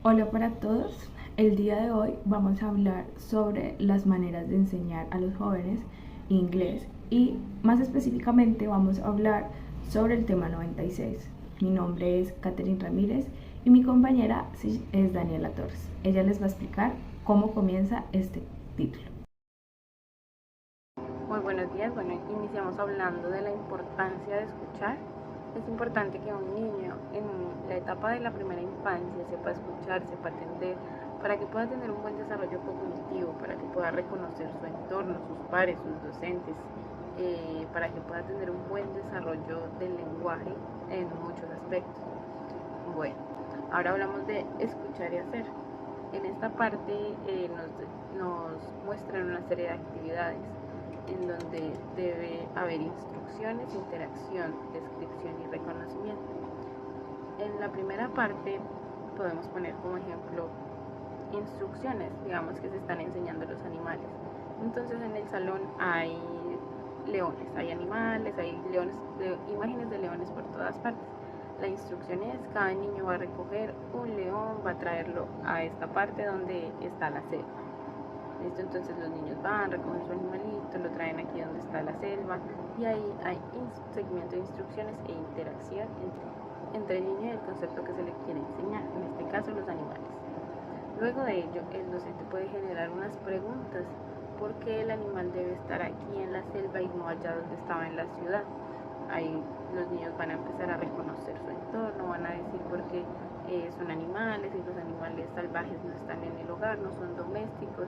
Hola para todos, el día de hoy vamos a hablar sobre las maneras de enseñar a los jóvenes inglés y más específicamente vamos a hablar sobre el tema 96. Mi nombre es Catherine Ramírez y mi compañera es Daniela Torres. Ella les va a explicar cómo comienza este título. Muy buenos días. Bueno, iniciamos hablando de la importancia de escuchar. Es importante que un niño en la etapa de la primera infancia sepa escuchar, sepa atender, para que pueda tener un buen desarrollo cognitivo, para que pueda reconocer su entorno, sus pares, sus docentes, para que pueda tener un buen desarrollo del lenguaje en muchos aspectos. Bueno, ahora hablamos de escuchar y hacer. En esta parte nos muestran una serie de actividades en donde debe haber instrucciones, interacción, descripción y reconocimiento. En la primera parte podemos poner como ejemplo instrucciones, digamos que se están enseñando los animales. Entonces en el salón hay leones, hay animales, hay leones, imágenes de leones por todas partes. La instrucción es, cada niño va a recoger un león, va a traerlo a esta parte donde está la selva. ¿Listo? Entonces los niños van, recogen su animalito, lo traen aquí donde está la selva y ahí hay seguimiento de instrucciones e interacción entre el niño y el concepto que se le quiere enseñar, en este caso los animales. Luego de ello, el docente puede generar unas preguntas. ¿Por qué el animal debe estar aquí en la selva y no allá donde estaba en la ciudad? Ahí los niños van a empezar a reconocer su entorno, van a decir por qué son animales y los animales salvajes no están en el hogar, no son domésticos.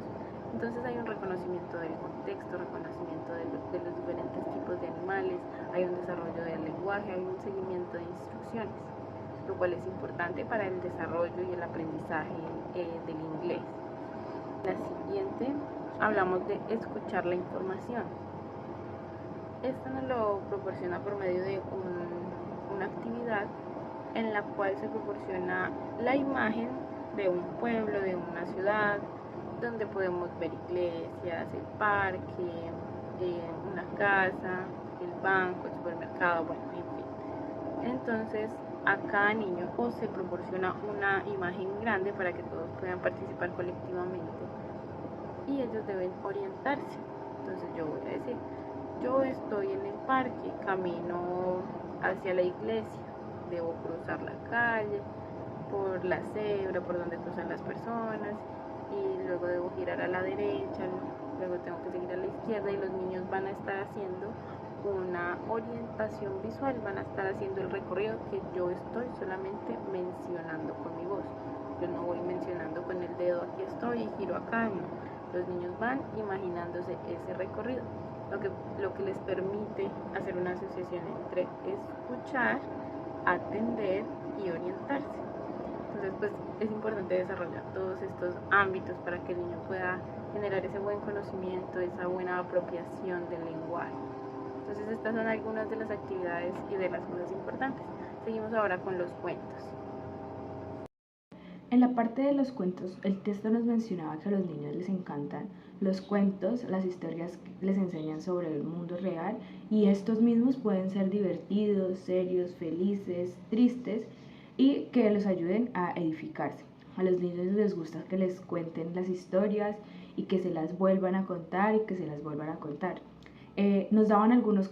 Entonces hay un reconocimiento del contexto, reconocimiento de los diferentes tipos de animales, hay un desarrollo del lenguaje, hay un seguimiento de instrucciones, lo cual es importante para el desarrollo y el aprendizaje del inglés. La siguiente, hablamos de escuchar la información. Esto nos lo proporciona por medio de una actividad en la cual se proporciona la imagen de un pueblo, de una ciudad, donde podemos ver iglesias, el parque, una casa, el banco, el supermercado, bueno, en fin. Entonces, a cada niño o se proporciona una imagen grande para que todos puedan participar colectivamente y ellos deben orientarse. Entonces yo voy a decir, yo estoy en el parque, camino hacia la iglesia, debo cruzar la calle, por la cebra, por donde cruzan las personas, y luego debo girar a la derecha, luego tengo que seguir a la izquierda y los niños van a estar haciendo una orientación visual, van a estar haciendo el recorrido que yo estoy solamente mencionando con mi voz. Yo no voy mencionando con el dedo, aquí estoy y giro acá, no. Los niños van imaginándose ese recorrido, lo que les permite hacer una asociación entre escuchar, atender y orientarse. Entonces, pues es importante desarrollar todos estos ámbitos para que el niño pueda generar ese buen conocimiento, esa buena apropiación del lenguaje. Entonces, estas son algunas de las actividades y de las cosas importantes. Seguimos ahora con los cuentos. En la parte de los cuentos, el texto nos mencionaba que a los niños les encantan los cuentos, las historias les enseñan sobre el mundo real y estos mismos pueden ser divertidos, serios, felices, tristes y que los ayuden a edificarse. A los niños les gusta que les cuenten las historias y que se las vuelvan a contar y que se las vuelvan a contar. Nos daban algunos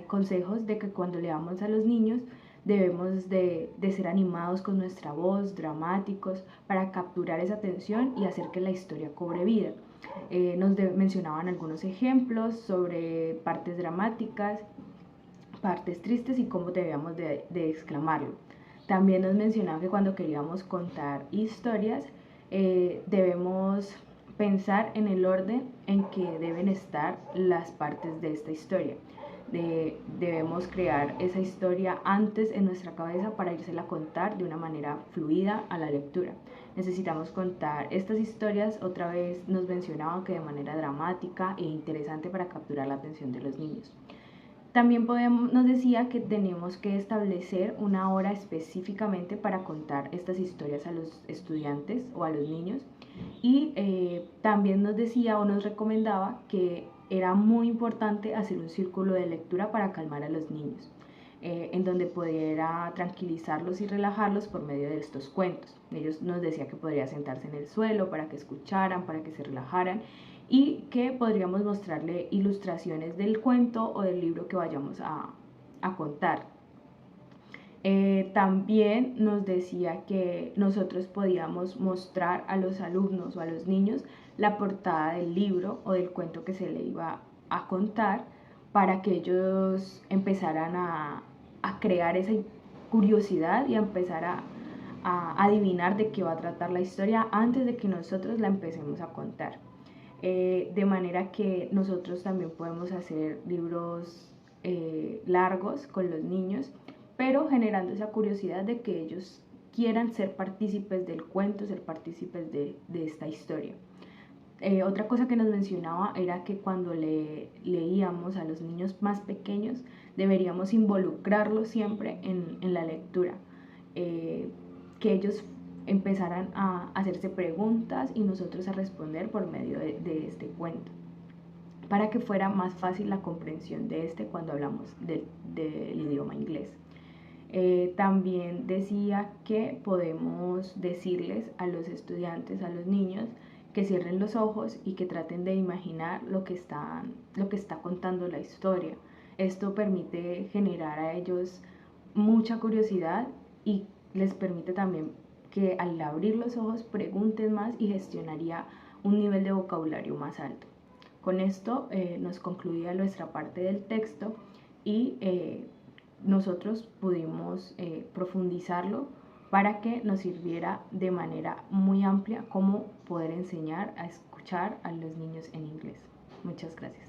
consejos de que cuando leamos a los niños debemos de ser animados con nuestra voz, dramáticos, para capturar esa atención y hacer que la historia cobre vida. Mencionaban algunos ejemplos sobre partes dramáticas, partes tristes y cómo debíamos de exclamarlo. También nos mencionaba que cuando queríamos contar historias debemos pensar en el orden en que deben estar las partes de esta historia. Debemos crear esa historia antes en nuestra cabeza para írsela a contar de una manera fluida a la lectura. Necesitamos contar estas historias, otra vez nos mencionaban que de manera dramática e interesante para capturar la atención de los niños. También nos decía que tenemos que establecer una hora específicamente para contar estas historias a los estudiantes o a los niños y también nos decía o nos recomendaba que era muy importante hacer un círculo de lectura para calmar a los niños. en donde pudiera tranquilizarlos y relajarlos por medio de estos cuentos. Ellos nos decían que podría sentarse en el suelo para que escucharan, para que se relajaran, y que podríamos mostrarle ilustraciones del cuento o del libro que vayamos a contar. También nos decía que nosotros podíamos mostrar a los alumnos o a los niños la portada del libro o del cuento que se le iba a contar, para que ellos empezaran a crear esa curiosidad y a empezar a adivinar de qué va a tratar la historia antes de que nosotros la empecemos a contar. De manera que nosotros también podemos hacer libros largos con los niños, pero generando esa curiosidad de que ellos quieran ser partícipes del cuento, ser partícipes de esta historia. Otra cosa que nos mencionaba era que cuando leíamos a los niños más pequeños deberíamos involucrarlos siempre en la lectura, que ellos empezaran a hacerse preguntas y nosotros a responder por medio de este cuento, para que fuera más fácil la comprensión de este cuando hablamos del idioma inglés. También decía que podemos decirles a los estudiantes, a los niños, que cierren los ojos y que traten de imaginar lo que está contando la historia. Esto permite generar a ellos mucha curiosidad y les permite también que al abrir los ojos pregunten más y gestionaría un nivel de vocabulario más alto. Con esto nos concluía nuestra parte del texto y nosotros pudimos profundizarlo para que nos sirviera de manera muy amplia cómo poder enseñar a escuchar a los niños en inglés. Muchas gracias.